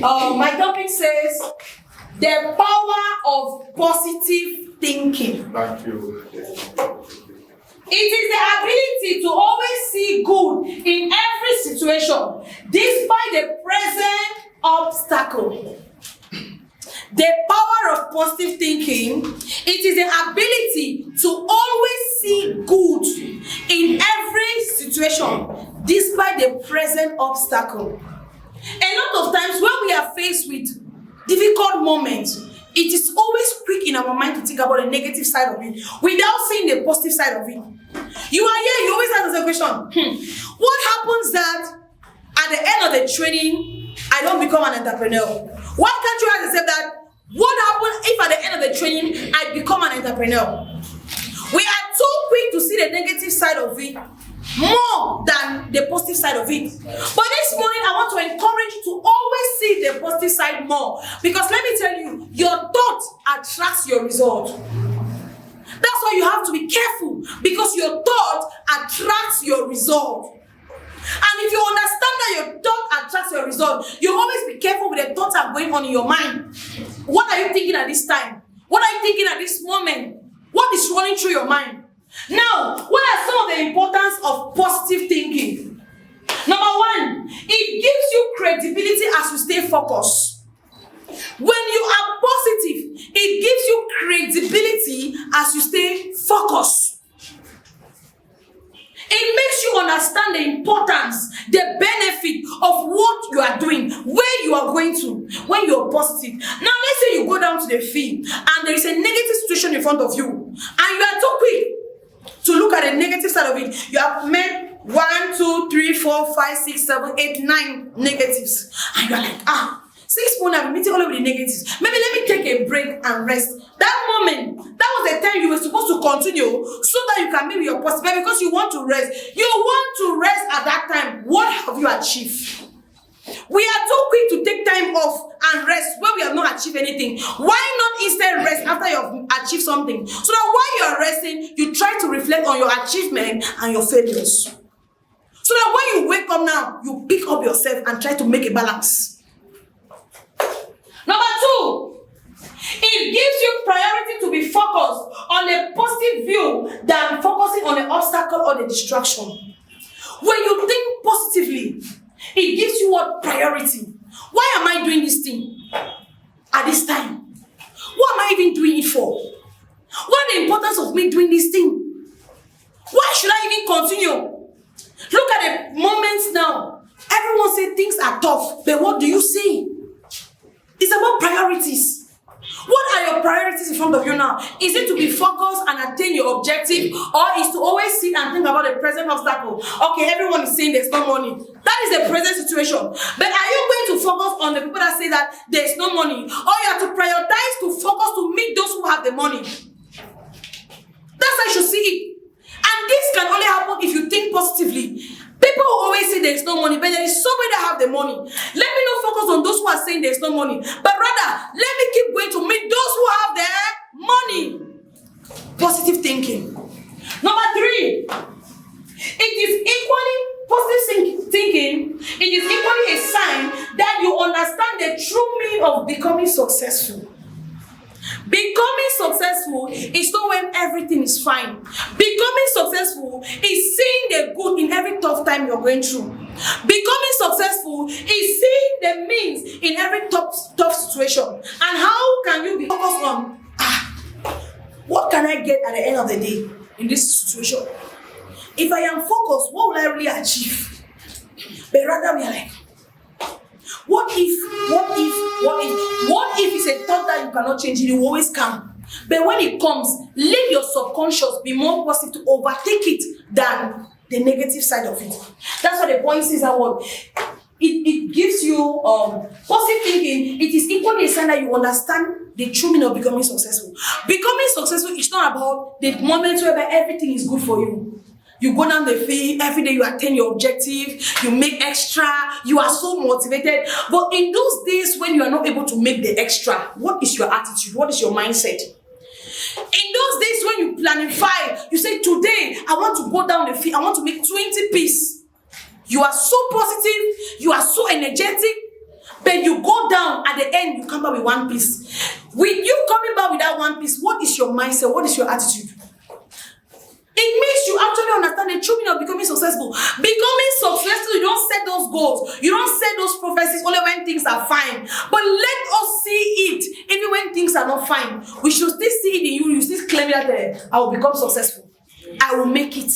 My topic says the power of positive thinking. Thank you. It is the ability to always see good in every situation, despite the present obstacle. The power of positive thinking, it is the ability to always see good in every situation, despite the present obstacle. A lot of times when we are faced with difficult moments, it is always quick in our mind to think about the negative side of it without seeing the positive side of it. You are here, you always ask the question, what happens that at the end of the training, I don't become an entrepreneur? Why can't you ask yourself that, what happens if at the end of the training, I become an entrepreneur? We are too quick to see the negative side of it more than the positive side of it. But this morning, I want to encourage you to always see the positive side more. Because let me tell you, your thought attracts your result. That's why you have to be careful, because your thought attracts your result. And if you understand that your thought attracts your result, you always be careful with the thoughts that are going on in your mind. What are you thinking at this time? What are you thinking at this moment? What is running through your mind? Now, what are some of the importance of positive thinking? Number one, it gives you credibility as you stay focused. When you are positive, it gives you credibility as you stay focused. It makes you understand the importance, the benefit of what you are doing, where you are going to, when you are positive. Now, let's say you go down to the field and there is a negative situation in front of you, and you are too quick to look at the negative side of it. You have met 1, 2, 3, 4, 5, 6, 7, 8, 9 negatives, and you are like, 6 months I've been meeting all of the negatives. Maybe let me take a break and rest. That moment, that was the time you were supposed to continue so that you can maybe your positive, because you want to rest. You want to rest at that time. What have you achieved? We are too quick to take time off and rest when we have not achieved anything. Why not instead rest after you have achieved something? So that while you are resting, you try to reflect on your achievement and your failures. So that when you wake up now, you pick up yourself and try to make a balance. Number two, it gives you priority to be focused on a positive view than focusing on the obstacle or the distraction. When you think positively, it gives you what? Priority. Why am I doing this thing at this time? What am I even doing it for? What is the importance of me doing this thing? Why should I even continue? Look at the moments now. Everyone says things are tough, but what do you see? It's about priorities. What are your priorities in front of you now? Is it to be focused and attain your objective, or is to always sit and think about the present obstacle? Okay, everyone is saying there's no money. That is the present situation. But are you going to focus on the people that say that there's no money? Or you have to prioritize to focus to meet those who have the money? That's how you should see it. And this can only happen if you think positively. People always say there's no money, but there is somebody that have the money. Let me not focus on those who are saying there's no money, but rather, let me keep going to meet those who have their money. Positive thinking. Number three, it is equally positive thinking. It is equally a sign that you understand the true meaning of becoming successful. Becoming successful is not when everything is fine. Becoming successful is seeing the good in every tough time you're going through. Becoming successful is seeing the means in every tough situation. And how can you be focused on, what can I get at the end of the day in this situation? If I am focused, what will I really achieve? But rather we are like, what if it's a thought that you cannot change it, it will always come. But when it comes, let your subconscious be more positive to overtake it than the negative side of it. That's what the point is that what it gives you positive thinking. It is equally a sign that you understand the true meaning of becoming successful. Becoming successful is not about the moments where everything is good for you. You go down the field, every day you attain your objective, you make extra, you are so motivated. But in those days when you are not able to make the extra, what is your attitude? What is your mindset? In those days when you planify, you say, today I want to go down the field, I want to make 20 pieces. You are so positive, you are so energetic, but you go fall down, at the end, you come back with one piece. With you coming back with that one piece, what is your mindset? What is your attitude? It means you actually understand the true meaning of becoming successful. Becoming successful, you don't set those goals. You don't set those prophecies only when things are fine. But let us see it even when things are not fine. We should still see it in you. You still claim that I will become successful. I will make it.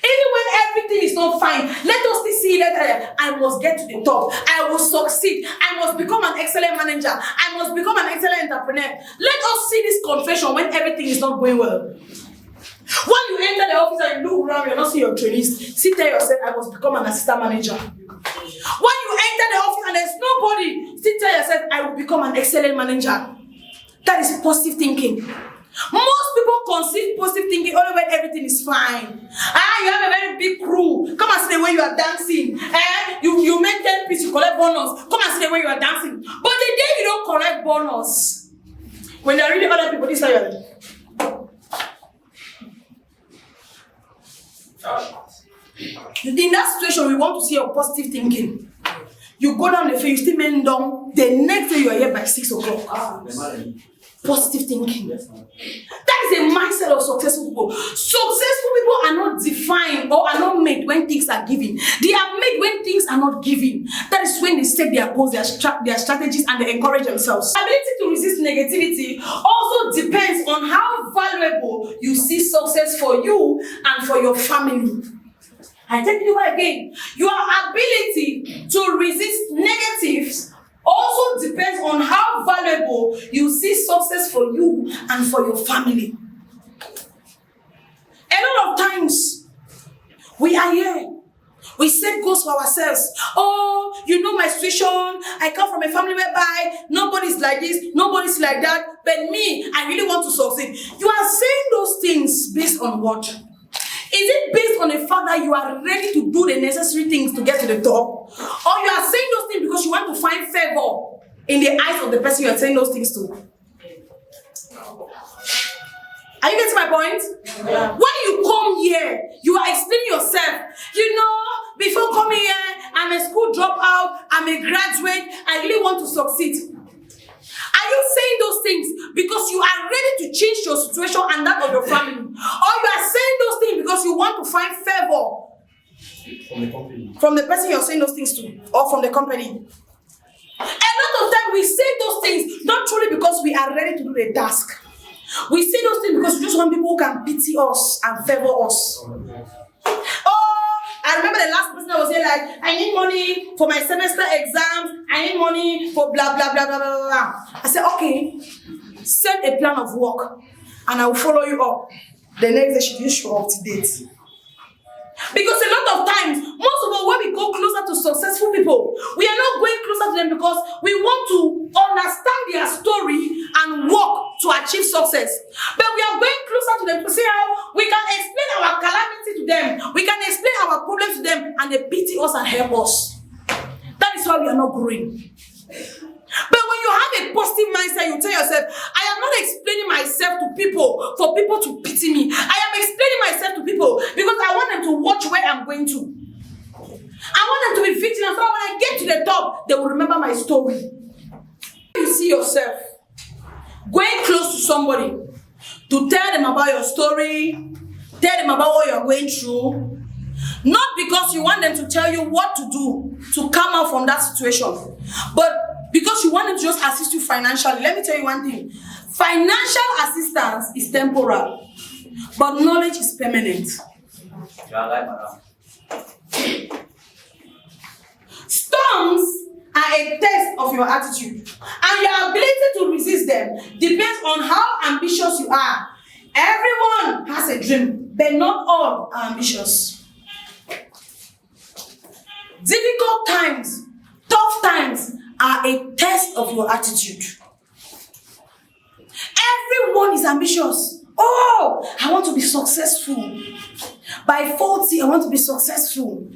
Even when everything is not fine, let us still see that I must get to the top. I will succeed. I must become an excellent manager. I must become an excellent entrepreneur. Let us see this confession when everything is not going well. When you enter the office and you look around, you're not seeing your trainees. Sit there yourself, I must become an assistant manager. When you enter the office and there's nobody, sit there yourself, I will become an excellent manager. That is positive thinking. Most people conceive positive thinking only when everything is fine. You have a very big crew. Come and see the way you are dancing. You make 10 pieces, you collect bonus. Come and see the way you are dancing. But the day you don't collect bonus, when there are really other people, this is how you are. In that situation, we want to see your positive thinking. You go down the field, you still men down. The next day, you are here by 6 o'clock. Positive thinking. That is a mindset of successful people. Successful people are not defined or are not made when things are given. They are made when things are not given. That is when they set their goals, their strategies, and they encourage themselves. Ability to resist negativity also depends on how valuable you see success for you and for your family. I tell you again, your ability to resist negatives also depends on how valuable you see success for you and for your family. A lot of times, we are here. We set goals for ourselves. Oh, you know my situation. I come from a family whereby nobody's like this, nobody's like that. But me, I really want to succeed. You are saying those things based on what? Is it based on the fact that you are ready to do the necessary things to get to the top? Or you are saying those things because you want to find favor in the eyes of the person you are saying those things to? Are you getting my point? Yeah. When you come here, you are explaining yourself. You know, before coming here, I'm a school dropout, I'm a graduate, I really want to succeed. Are you saying those things because you are ready to change your situation and that of your family? Or you are saying those things because you want to find favor from the company, from the person you're saying those things to, or from the company? A lot of time we say those things not truly because we are ready to do the task. We say those things because we just want people who can pity us and favor us. I remember the last person that was here like, I need money for my semester exams. I need money for blah, blah, blah, blah, blah, blah. I said, okay, set a plan of work and I will follow you up. The next day she didn't show up to date. Because a lot of times, most of us, when we go closer to successful people, we are not going closer to them because we want to understand their story and work to achieve success. But we are going closer to them to see how we can explain our calamity to them. We can explain our problems to them and they pity us and help us. That is why we are not growing. But when you have a positive mindset, you tell yourself, I am not explaining myself to people for people to pity me. I am explaining myself to people because I want them to watch where I'm going to. I want them to be vigilant so when I get to the top, they will remember my story. You see yourself going close to somebody to tell them about your story, tell them about what you're going through, not because you want them to tell you what to do to come out from that situation, but because you want them to just assist you financially. Let me tell you one thing. Financial assistance is temporal, but knowledge is permanent. Storms are a test of your attitude, and your ability to resist them depends on how ambitious you are. Everyone has a dream, but not all are ambitious. Difficult times, tough times are a test of your attitude. Everyone is ambitious. Oh, I want to be successful. By 40, I want to be successful.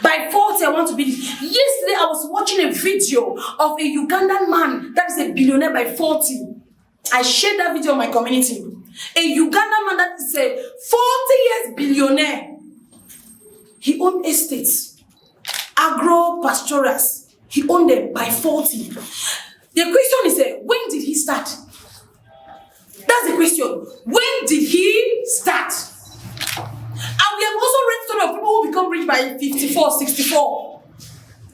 By 40, I want to be. Yesterday, I was watching a video of a Ugandan man that is a billionaire by 40. I shared that video on my community. A Ugandan man that is a 40 years billionaire. He owns estates, agro pastorals. He owned them by 40. The question is, when did he start? That's the question. When did he start? And we have also read story of people who become rich by 54, 64.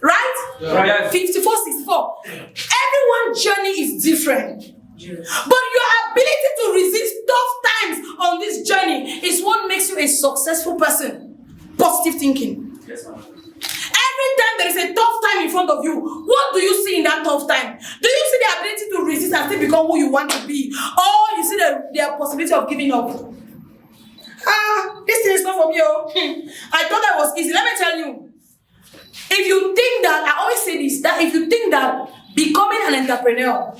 Right? Yeah. 54, 64. Everyone's journey is different. But your ability to resist tough times on this journey is what makes you a successful person. Positive thinking. Yes, ma'am. Every time there is a tough time in front of you, what do you see in that tough time? Do you see the ability to resist and still become who you want to be? Or you see the possibility of giving up? This thing is not for me. I thought that was easy. Let me tell you. If you think that, I always say this, that if you think that becoming an entrepreneur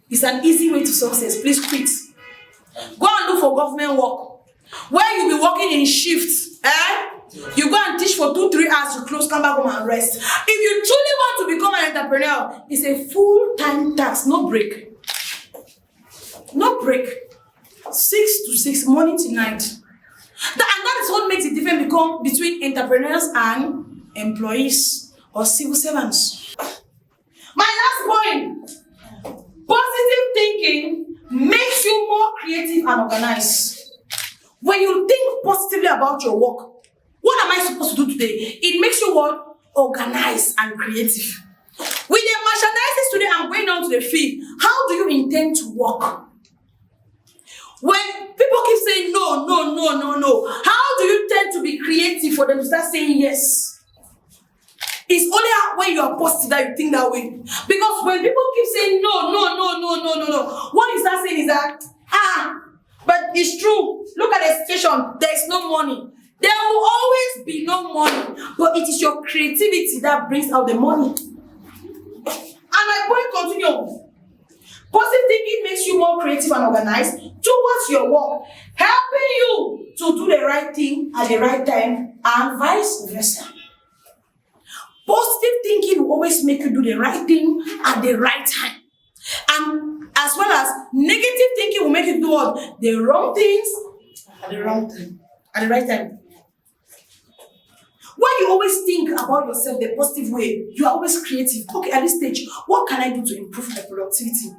is an easy way to success, please quit. Go and look for government work. Where you'll be working in shifts. You go and teach for 2-3 hours, you close, come back home and rest. If you truly want to become an entrepreneur, it's a full-time task, no break. No break. 6 to 6, morning to night. And that is what makes it different between entrepreneurs and employees or civil servants. My last point. Positive thinking makes you more creative and organized. When you think positively about your work, what am I supposed to do today? It makes you what? Organized and creative. With the merchandises today, I'm going down to the field. How do you intend to work? When people keep saying no, how do you tend to be creative for them to start saying yes? It's only when you are positive that you think that way. Because when people keep saying no, what you start saying is that, but it's true. Look at the situation. There is no money. There will always be no money. But it is your creativity that brings out the money. And my point continues. Positive thinking makes you more creative and organized towards your work, helping you to do the right thing at the right time and vice versa. Positive thinking will always make you do the right thing at the right time. And as well as negative thinking will make you do what? The wrong things at the wrong time. At the right time. When you always think about yourself the positive way, you are always creative. Okay, at this stage, what can I do to improve my productivity?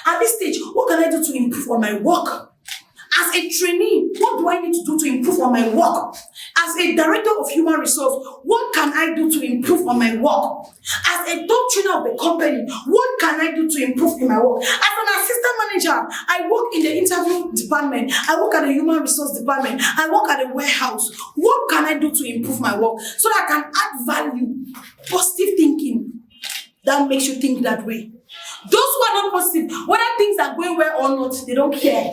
At this stage, what can I do to improve on my work? As a trainee, what do I need to do to improve on my work? As a director of human resource, what can I do to improve on my work? As a top trainer of the company, what can I do to improve in my work? As an assistant manager, I work in the interview department. I work at the human resource department. I work at the warehouse. What can I do to improve my work so that I can add value? Positive thinking. That makes you think that way. Those who are not positive, whether things are going well or not, they don't care.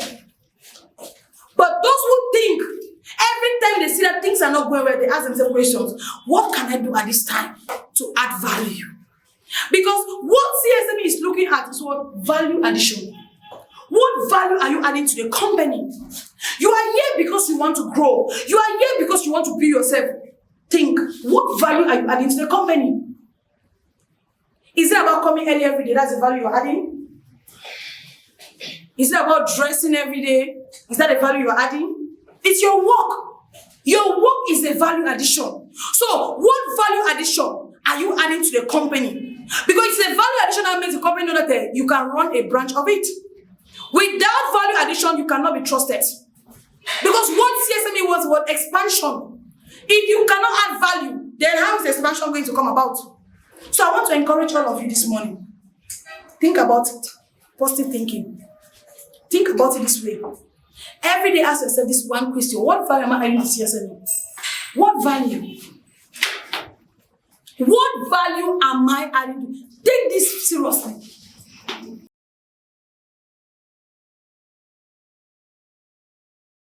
But those who think, every time they see that things are not going well, they ask themselves questions. What can I do at this time to add value? Because what CSME is looking at is what? Value addition. What value are you adding to the company? You are here because you want to grow. You are here because you want to be yourself. Think, what value are you adding to the company? Is it about coming early every day? That's the value you're adding? Is it about dressing every day? Is that the value you're adding? It's your work. Your work is a value addition. So, what value addition are you adding to the company? Because it's a value addition that makes the company know that you can run a branch of it. Without value addition, you cannot be trusted. Because what CSME was expansion. If you cannot add value, then how is expansion going to come about? So I want to encourage all of you this morning. Think about it. Positive thinking. Think about it this way. Every day ask yourself this one question. What value am I adding to CSME? What value? What value am I adding to? Take this seriously.